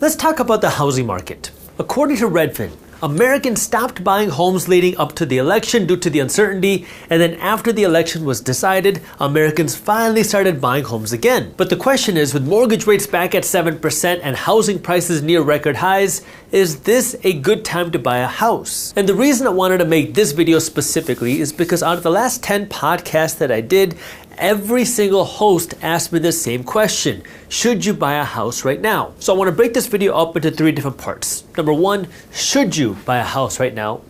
Let's talk about the housing market. According to Redfin, Americans stopped buying homes leading up to the election due to the uncertainty, and then after the election was decided, Americans finally started buying homes again. But the question is, with mortgage rates back at 7% and housing prices near record highs, is this a good time to buy a house? And the reason I wanted to make this video specifically is because out of the last 10 podcasts that I did, every single host asked me the same question: should you buy a house right now? So I want to break this video up into 3 different parts. Number 1, should you buy a house right now?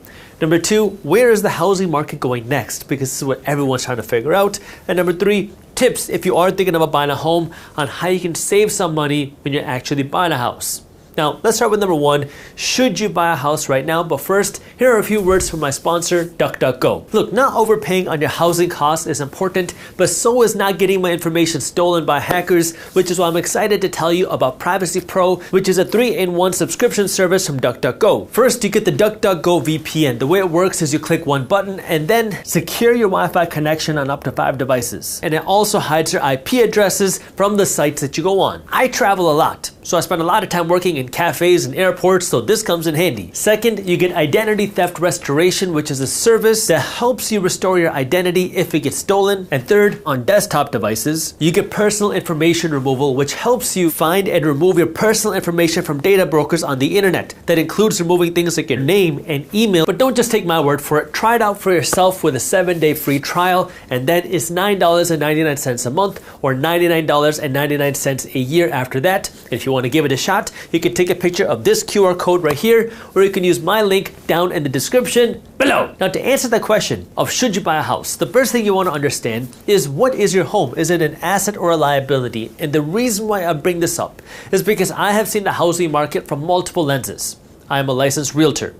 Number 2, where is the housing market going next? Because this is what everyone's trying to figure out. And number 3, tips if you are thinking about buying a home on how you can save some money when you're actually buying a house. Now, let's start with number 1, should you buy a house right now? But first, here are a few words from my sponsor, DuckDuckGo. Look, not overpaying on your housing costs is important, but so is not getting my information stolen by hackers, which is why I'm excited to tell you about Privacy Pro, which is a 3-in-1 subscription service from DuckDuckGo. First, you get the DuckDuckGo VPN. The way it works is you click one button and then secure your Wi-Fi connection on up to 5 devices. And it also hides your IP addresses from the sites that you go on. I travel a lot, so I spend a lot of time working in cafes and airports, so this comes in handy. Second, you get Identity Theft Restoration, which is a service that helps you restore your identity if it gets stolen. And third, on desktop devices, you get Personal Information Removal, which helps you find and remove your personal information from data brokers on the internet. That includes removing things like your name and email. But don't just take my word for it. Try it out for yourself with a 7-day free trial, and that is $9.99 a month or $99.99 a year after that. If you want to give it a shot, you can take a picture of this QR code right here, or you can use my link down in the description below. Now, to answer the question of should you buy a house, the first thing you want to understand is, what is your home? Is it an asset or a liability? And the reason why I bring this up is because I have seen the housing market from multiple lenses. I am a licensed realtor.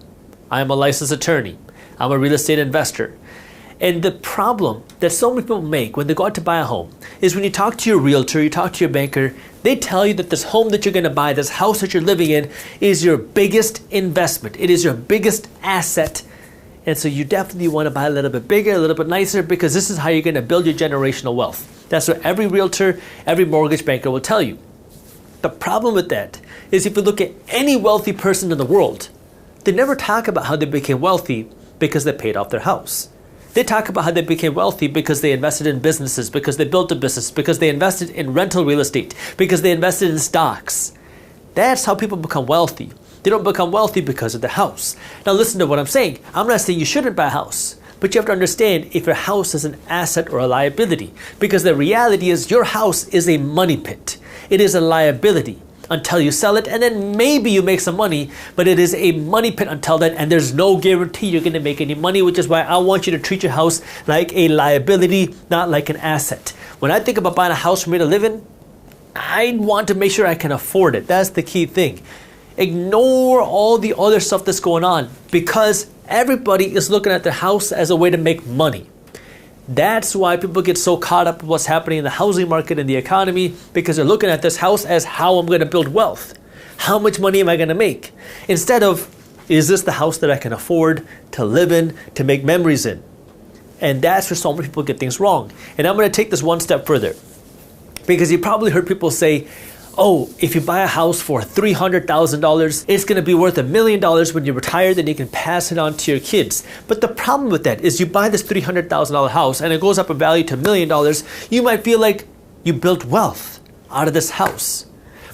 I am a licensed attorney. I'm a real estate investor. And the problem that so many people make when they go out to buy a home is, when you talk to your realtor, you talk to your banker, they tell you that this home that you're going to buy, this house that you're living in, is your biggest investment. It is your biggest asset. And so you definitely want to buy a little bit bigger, a little bit nicer, because this is how you're going to build your generational wealth. That's what every realtor, every mortgage banker will tell you. The problem with that is, if you look at any wealthy person in the world, they never talk about how they became wealthy because they paid off their house. They talk about how they became wealthy because they invested in businesses, because they built a business, because they invested in rental real estate, because they invested in stocks. That's how people become wealthy. They don't become wealthy because of the house. Now listen to what I'm saying. I'm not saying you shouldn't buy a house, but you have to understand if your house is an asset or a liability, because the reality is your house is a money pit. It is a liability until you sell it, and then maybe you make some money, but it is a money pit until then, and there's no guarantee you're going to make any money, which is why I want you to treat your house like a liability, not like an asset. When I think about buying a house for me to live in, I want to make sure I can afford it. That's the key thing. Ignore all the other stuff that's going on, because everybody is looking at their house as a way to make money. That's why people get so caught up with what's happening in the housing market and the economy, because they're looking at this house as how I'm going to build wealth. How much money am I going to make? Instead of, is this the house that I can afford to live in, to make memories in? And that's where so many people get things wrong. And I'm going to take this one step further, because you probably heard people say, oh, if you buy a house for $300,000, it's going to be worth $1 million when you retire, then you can pass it on to your kids. But the problem with that is, you buy this $300,000 house and it goes up in value to $1 million, you might feel like you built wealth out of this house.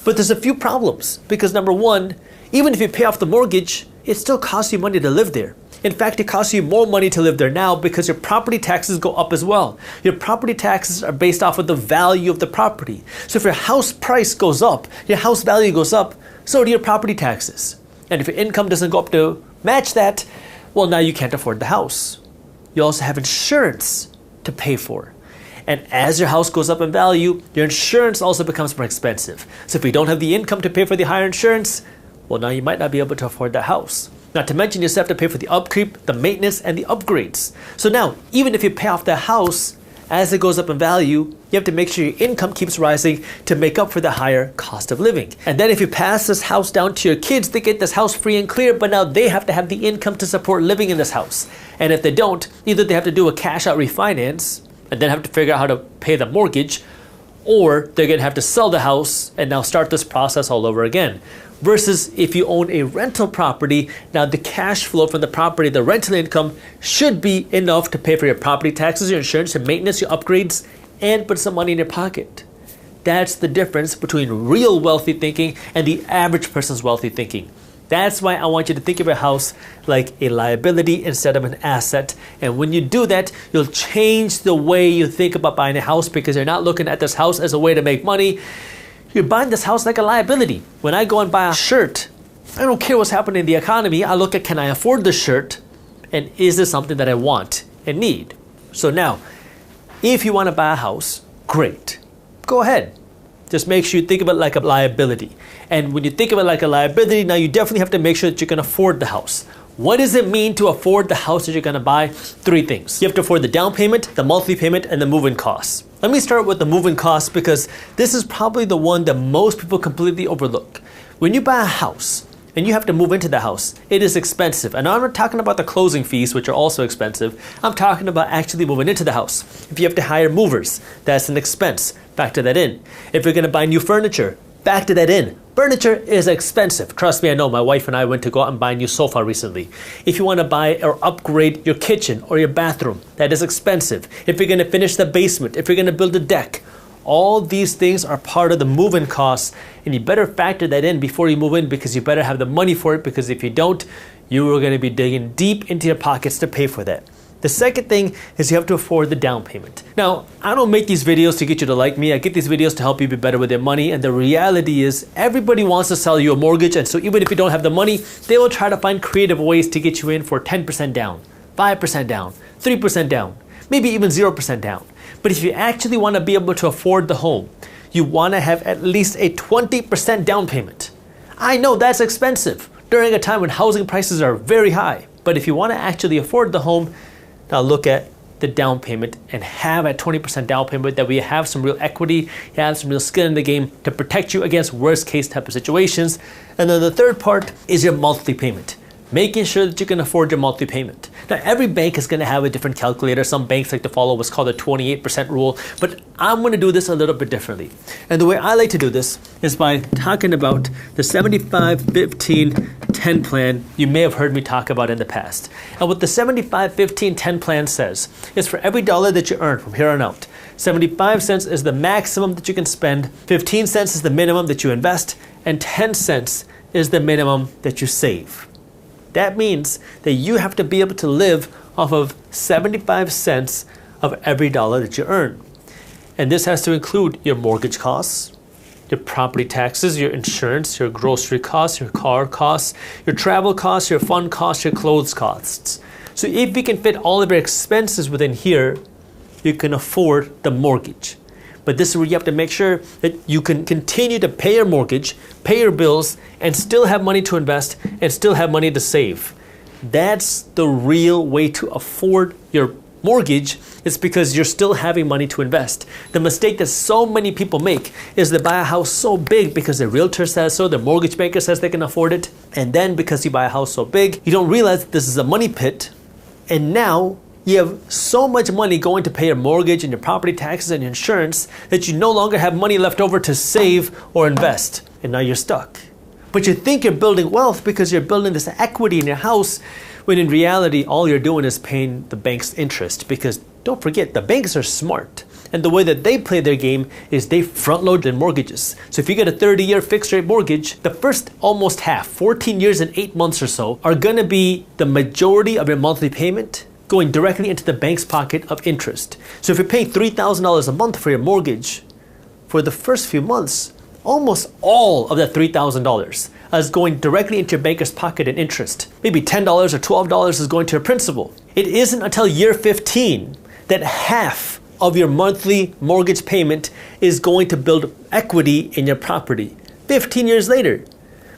But there's a few problems, because number 1, even if you pay off the mortgage, it still costs you money to live there. In fact, it costs you more money to live there now, because your property taxes go up as well. Your property taxes are based off of the value of the property. So if your house price goes up, your house value goes up, so do your property taxes. And if your income doesn't go up to match that, well, now you can't afford the house. You also have insurance to pay for. And as your house goes up in value, your insurance also becomes more expensive. So if you don't have the income to pay for the higher insurance, well, now you might not be able to afford that house. Not to mention, you still have to pay for the upkeep, the maintenance, and the upgrades. So now, even if you pay off the house, as it goes up in value, you have to make sure your income keeps rising to make up for the higher cost of living. And then if you pass this house down to your kids, they get this house free and clear, but now they have to have the income to support living in this house. And if they don't, either they have to do a cash out refinance and then have to figure out how to pay the mortgage, or they're going to have to sell the house and now start this process all over again. Versus if you own a rental property, now the cash flow from the property, the rental income should be enough to pay for your property taxes, your insurance, your maintenance, your upgrades, and put some money in your pocket. That's the difference between real wealthy thinking and the average person's wealthy thinking. That's why I want you to think of your house like a liability instead of an asset. And when you do that, you'll change the way you think about buying a house, because you're not looking at this house as a way to make money. You're buying this house like a liability. When I go and buy a shirt, I don't care what's happening in the economy. I look at, can I afford this shirt? And is this something that I want and need? So now, if you want to buy a house, great. Go ahead. Just make sure you think of it like a liability. And when you think of it like a liability, now you definitely have to make sure that you can afford the house. What does it mean to afford the house that you're going to buy? 3 things. You have to afford the down payment, the monthly payment, and the move-in costs. Let me start with the move-in costs, because this is probably the one that most people completely overlook. When you buy a house and you have to move into the house, it is expensive. And I'm not talking about the closing fees, which are also expensive. I'm talking about actually moving into the house. If you have to hire movers, that's an expense. Factor that in. If you're going to buy new furniture, factor that in. Furniture is expensive. Trust me, I know. My wife and I went to go out and buy a new sofa recently. If you want to buy or upgrade your kitchen or your bathroom, that is expensive. If you're going to finish the basement, if you're going to build a deck, all these things are part of the move-in costs, and you better factor that in before you move in, because you better have the money for it, because if you don't, you are going to be digging deep into your pockets to pay for that. The second thing is you have to afford the down payment. Now, I don't make these videos to get you to like me. I get these videos to help you be better with your money. And the reality is everybody wants to sell you a mortgage. And so even if you don't have the money, they will try to find creative ways to get you in for 10% down, 5% down, 3% down, maybe even 0% down. But if you actually want to be able to afford the home, you want to have at least a 20% down payment. I know that's expensive during a time when housing prices are very high. But if you want to actually afford the home, now look at the down payment and have a 20% down payment, that we have some real equity, you have some real skin in the game to protect you against worst case type of situations. And then the third part is your monthly payment. Making sure that you can afford your monthly payment. Now, every bank is going to have a different calculator. Some banks like to follow what's called the 28% rule, but I'm going to do this a little bit differently. And the way I like to do this is by talking about the 75-15-10 plan you may have heard me talk about in the past. And what the 75-15-10 plan says is for every dollar that you earn from here on out, 75 cents is the maximum that you can spend, 15 cents is the minimum that you invest, and 10 cents is the minimum that you save. That means that you have to be able to live off of 75 cents of every dollar that you earn. And this has to include your mortgage costs, your property taxes, your insurance, your grocery costs, your car costs, your travel costs, your fun costs, your clothes costs. So if you can fit all of your expenses within here, you can afford the mortgage. But this is where you have to make sure that you can continue to pay your mortgage, pay your bills, and still have money to invest and still have money to save. That's the real way to afford your mortgage, is because you're still having money to invest. The mistake that so many people make is they buy a house so big because the realtor says so, the mortgage banker says they can afford it, and then because you buy a house so big, you don't realize that this is a money pit, and now you have so much money going to pay your mortgage and your property taxes and your insurance that you no longer have money left over to save or invest. And now you're stuck. But you think you're building wealth because you're building this equity in your house, when in reality, all you're doing is paying the bank's interest. Because don't forget, the banks are smart. And the way that they play their game is they front load their mortgages. So if you get a 30-year fixed rate mortgage, the first almost half, 14 years and 8 months or so, are going to be the majority of your monthly payment going directly into the bank's pocket of interest. So if you're paying $3,000 a month for your mortgage, for the first few months, almost all of that $3,000 is going directly into your banker's pocket in interest. Maybe $10 or $12 is going to your principal. It isn't until year 15 that half of your monthly mortgage payment is going to build equity in your property. 15 years later.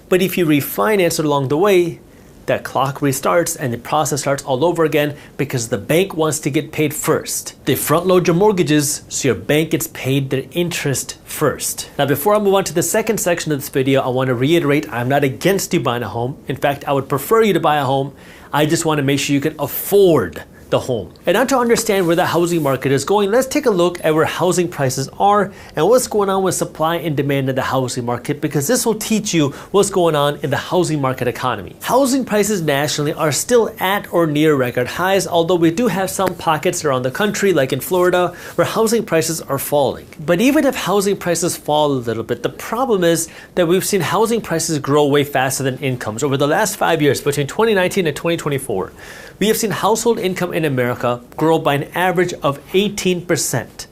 But if you refinance it along the way, that clock restarts and the process starts all over again, because the bank wants to get paid first. They front load your mortgages so your bank gets paid their interest first. Now, before I move on to the second section of this video, I want to reiterate, I'm not against you buying a home. In fact, I would prefer you to buy a home. I just want to make sure you can afford the home. And now to understand where the housing market is going, let's take a look at where housing prices are and what's going on with supply and demand in the housing market, because this will teach you what's going on in the housing market economy. Housing prices nationally are still at or near record highs, although we do have some pockets around the country, like in Florida, where housing prices are falling. But even if housing prices fall a little bit, the problem is that we've seen housing prices grow way faster than incomes. Over the last 5 years, between 2019 and 2024, we have seen household income in America grow by an average of 18%,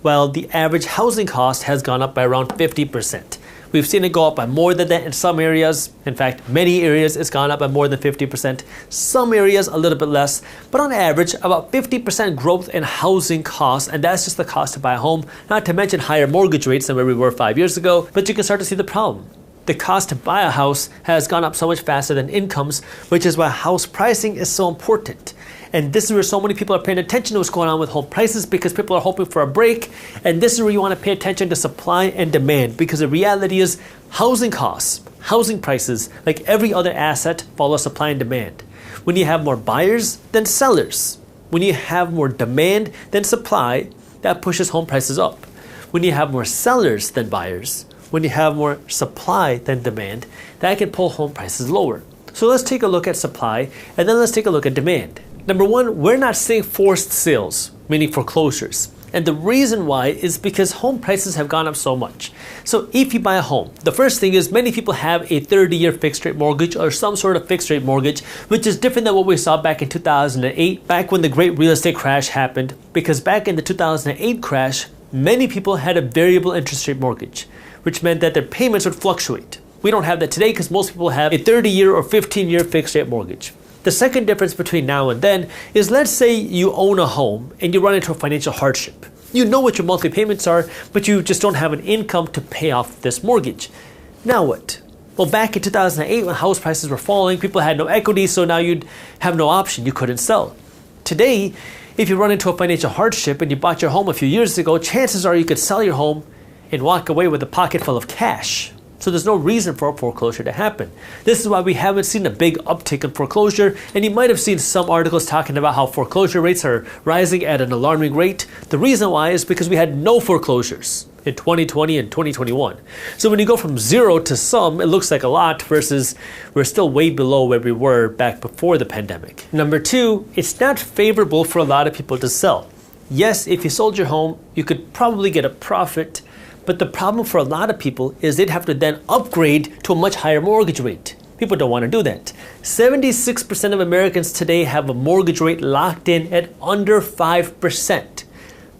while the average housing cost has gone up by around 50%. We've seen it go up by more than that in some areas. In fact, many areas it's gone up by more than 50%. Some areas a little bit less, but on average about 50% growth in housing costs, and that's just the cost to buy a home, not to mention higher mortgage rates than where we were 5 years ago. But you can start to see the problem. The cost to buy a house has gone up so much faster than incomes, which is why house pricing is so important. And this is where so many people are paying attention to what's going on with home prices, because people are hoping for a break. And this is where you want to pay attention to supply and demand, because the reality is housing costs, housing prices, like every other asset, follow supply and demand. When you have more buyers than sellers, when you have more demand than supply, that pushes home prices up. When you have more sellers than buyers, when you have more supply than demand, that can pull home prices lower. So let's take a look at supply, and then let's take a look at demand. Number one, we're not seeing forced sales, meaning foreclosures. And the reason why is because home prices have gone up so much. So if you buy a home, the first thing is many people have a 30-year fixed rate mortgage or some sort of fixed rate mortgage, which is different than what we saw back in 2008, back when the great real estate crash happened. Because back in the 2008 crash, many people had a variable interest rate mortgage, which meant that their payments would fluctuate. We don't have that today because most people have a 30-year or 15-year fixed rate mortgage. The second difference between now and then is, let's say you own a home and you run into a financial hardship. You know what your monthly payments are, but you just don't have an income to pay off this mortgage. Now what? Well, back in 2008 when house prices were falling, people had no equity, so now you'd have no option. You couldn't sell. Today, if you run into a financial hardship and you bought your home a few years ago, chances are you could sell your home and walk away with a pocket full of cash. So there's no reason for a foreclosure to happen. This is why we haven't seen a big uptick in foreclosure, and you might have seen some articles talking about how foreclosure rates are rising at an alarming rate. The reason why is because we had no foreclosures in 2020 and 2021. So when you go from zero to some, it looks like a lot, versus we're still way below where we were back before the pandemic. Number two, it's not favorable for a lot of people to sell. Yes, if you sold your home, you could probably get a profit, but the problem for a lot of people is they'd have to then upgrade to a much higher mortgage rate. People don't want to do that. 76% of Americans today have a mortgage rate locked in at under 5%.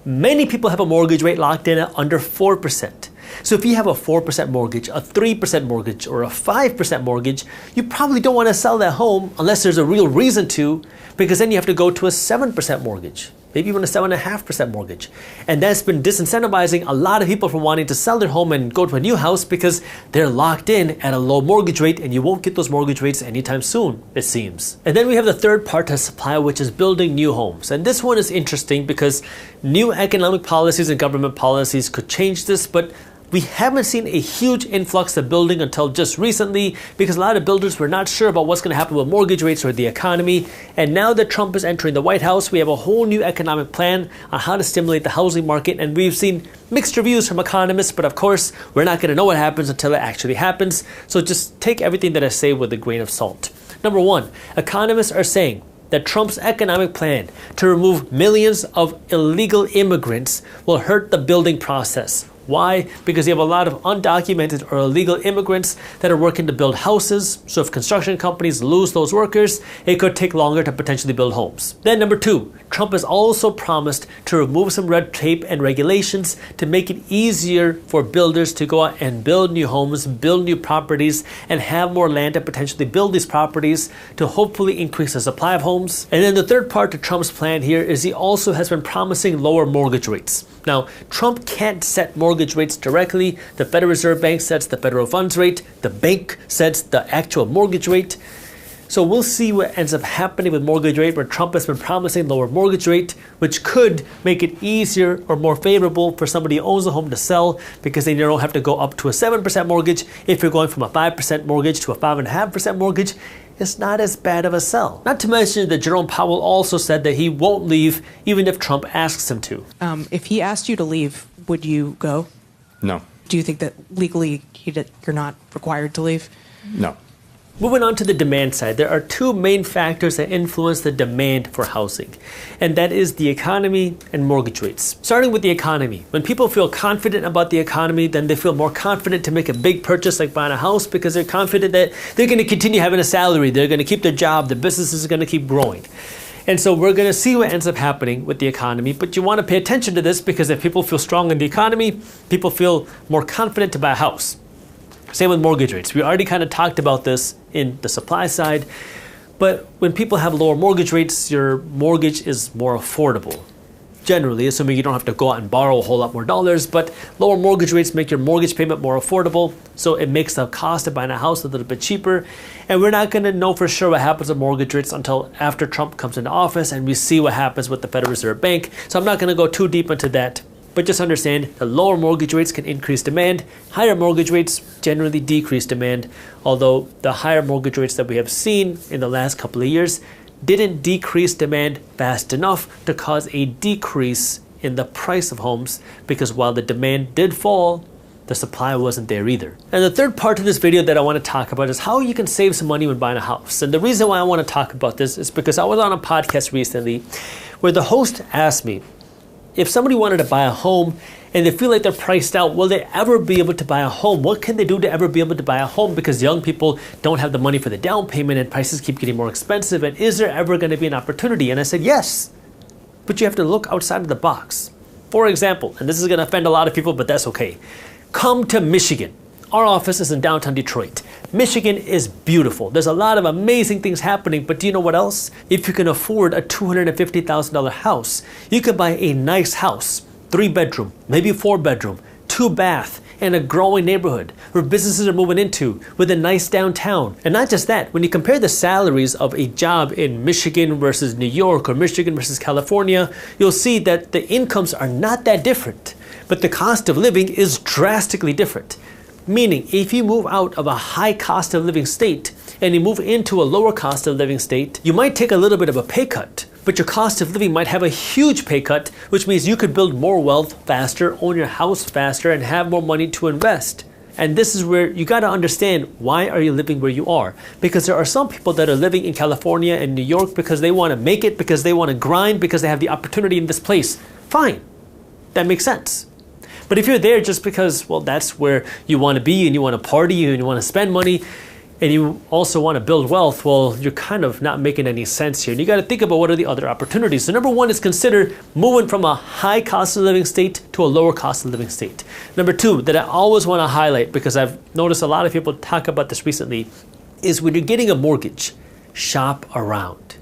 Many people have a mortgage rate locked in at under 4%. So if you have a 4% mortgage, a 3% mortgage, or a 5% mortgage, you probably don't want to sell that home unless there's a real reason to, because then you have to go to a 7% mortgage. Maybe even a 7.5% mortgage. And that's been disincentivizing a lot of people from wanting to sell their home and go to a new house because they're locked in at a low mortgage rate, and you won't get those mortgage rates anytime soon, it seems. And then we have the third part to supply, which is building new homes. And this one is interesting because new economic policies and government policies could change this, but we haven't seen a huge influx of building until just recently, because a lot of builders were not sure about what's going to happen with mortgage rates or the economy. And now that Trump is entering the White House, we have a whole new economic plan on how to stimulate the housing market. And we've seen mixed reviews from economists, but of course, we're not going to know what happens until it actually happens. So just take everything that I say with a grain of salt. Number one, economists are saying that Trump's economic plan to remove millions of illegal immigrants will hurt the building process. Why? Because you have a lot of undocumented or illegal immigrants that are working to build houses. So if construction companies lose those workers, it could take longer to potentially build homes. Then number two, Trump has also promised to remove some red tape and regulations to make it easier for builders to go out and build new homes, build new properties, and have more land to potentially build these properties to hopefully increase the supply of homes. And then the third part to Trump's plan here is he also has been promising lower mortgage rates. Now, Trump can't set mortgage rates directly. The Federal Reserve Bank sets the federal funds rate. The bank sets the actual mortgage rate. So we'll see what ends up happening with mortgage rate, where Trump has been promising lower mortgage rate, which could make it easier or more favorable for somebody who owns a home to sell, because then you don't have to go up to a 7% mortgage if you're going from a 5% mortgage to a 5.5% mortgage. it's not as bad of a sell. Not to mention that Jerome Powell also said that he won't leave even if Trump asks him to. If he asked you to leave, would you go? No. Do you think that legally you're not required to leave? No. Moving on to the demand side, there are two main factors that influence the demand for housing, and that is the economy and mortgage rates. Starting with the economy, when people feel confident about the economy, then they feel more confident to make a big purchase like buying a house because they're confident that they're going to continue having a salary, they're going to keep their job, the business is going to keep growing. And so we're going to see what ends up happening with the economy, but you want to pay attention to this because if people feel strong in the economy, people feel more confident to buy a house. Same with mortgage rates. We already kind of talked about this in the supply side, but when people have lower mortgage rates, your mortgage is more affordable. Generally, assuming you don't have to go out and borrow a whole lot more dollars, but lower mortgage rates make your mortgage payment more affordable, so it makes the cost of buying a house a little bit cheaper. And we're not going to know for sure what happens with mortgage rates until after Trump comes into office and we see what happens with the Federal Reserve Bank. So I'm not going to go too deep into that. But just understand that lower mortgage rates can increase demand. Higher mortgage rates generally decrease demand, although the higher mortgage rates that we have seen in the last couple of years didn't decrease demand fast enough to cause a decrease in the price of homes, because while the demand did fall, the supply wasn't there either. And the third part of this video that I want to talk about is how you can save some money when buying a house. And the reason why I want to talk about this is because I was on a podcast recently where the host asked me, if somebody wanted to buy a home and they feel like they're priced out, will they ever be able to buy a home? What can they do to ever be able to buy a home? Because young people don't have the money for the down payment and prices keep getting more expensive. And is there ever going to be an opportunity? And I said, yes, but you have to look outside of the box. For example, and this is going to offend a lot of people, but that's okay. Come to Michigan. Our office is in downtown Detroit. Michigan is beautiful. There's a lot of amazing things happening, but do you know what else? If you can afford a $250,000 house, you could buy a nice house, 3-bedroom, maybe 4-bedroom, 2-bath, in a growing neighborhood where businesses are moving into with a nice downtown. And not just that, when you compare the salaries of a job in Michigan versus New York or Michigan versus California, you'll see that the incomes are not that different, but the cost of living is drastically different. Meaning, if you move out of a high cost of living state and you move into a lower cost of living state, you might take a little bit of a pay cut, but your cost of living might have a huge pay cut, which means you could build more wealth faster, own your house faster, and have more money to invest. And this is where you got to understand, why are you living where you are? Because there are some people that are living in California and New York because they want to make it, because they want to grind, because they have the opportunity in this place. Fine, that makes sense. But if you're there just because, well, that's where you want to be and you want to party and you want to spend money and you also want to build wealth, well, you're kind of not making any sense here. And you got to think about what are the other opportunities. So number one is consider moving from a high cost of living state to a lower cost of living state. Number two, that I always want to highlight, because I've noticed a lot of people talk about this recently, is when you're getting a mortgage, shop around.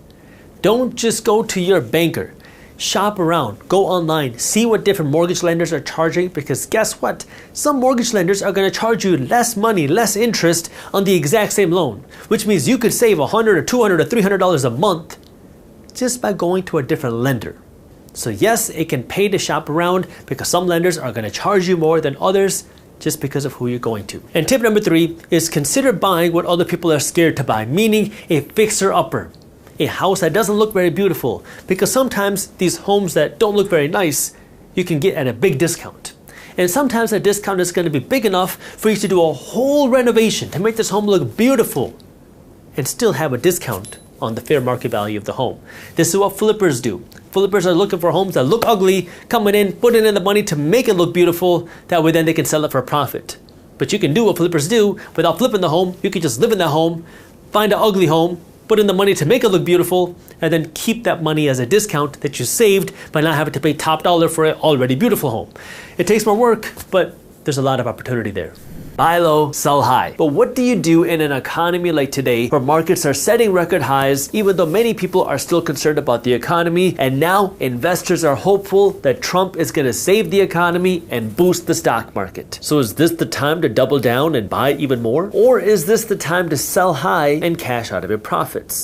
Don't just go to your banker. Shop around, go online, see what different mortgage lenders are charging, because guess what? Some mortgage lenders are going to charge you less money, less interest on the exact same loan, which means you could save $100 or $200 or $300 a month just by going to a different lender. So yes, it can pay to shop around because some lenders are going to charge you more than others just because of who you're going to. And tip number three is consider buying what other people are scared to buy, meaning a fixer-upper. A house that doesn't look very beautiful, because sometimes these homes that don't look very nice, you can get at a big discount. And sometimes that discount is going to be big enough for you to do a whole renovation to make this home look beautiful and still have a discount on the fair market value of the home. This is what flippers do. Flippers are looking for homes that look ugly, coming in, putting in the money to make it look beautiful, that way then they can sell it for a profit. But you can do what flippers do without flipping the home. You can just live in that home, find an ugly home, put in the money to make it look beautiful, and then keep that money as a discount that you saved by not having to pay top dollar for an already beautiful home. It takes more work, but there's a lot of opportunity there. Buy low, sell high. But what do you do in an economy like today where markets are setting record highs, even though many people are still concerned about the economy, and now investors are hopeful that Trump is going to save the economy and boost the stock market? So is this the time to double down and buy even more? Or is this the time to sell high and cash out of your profits?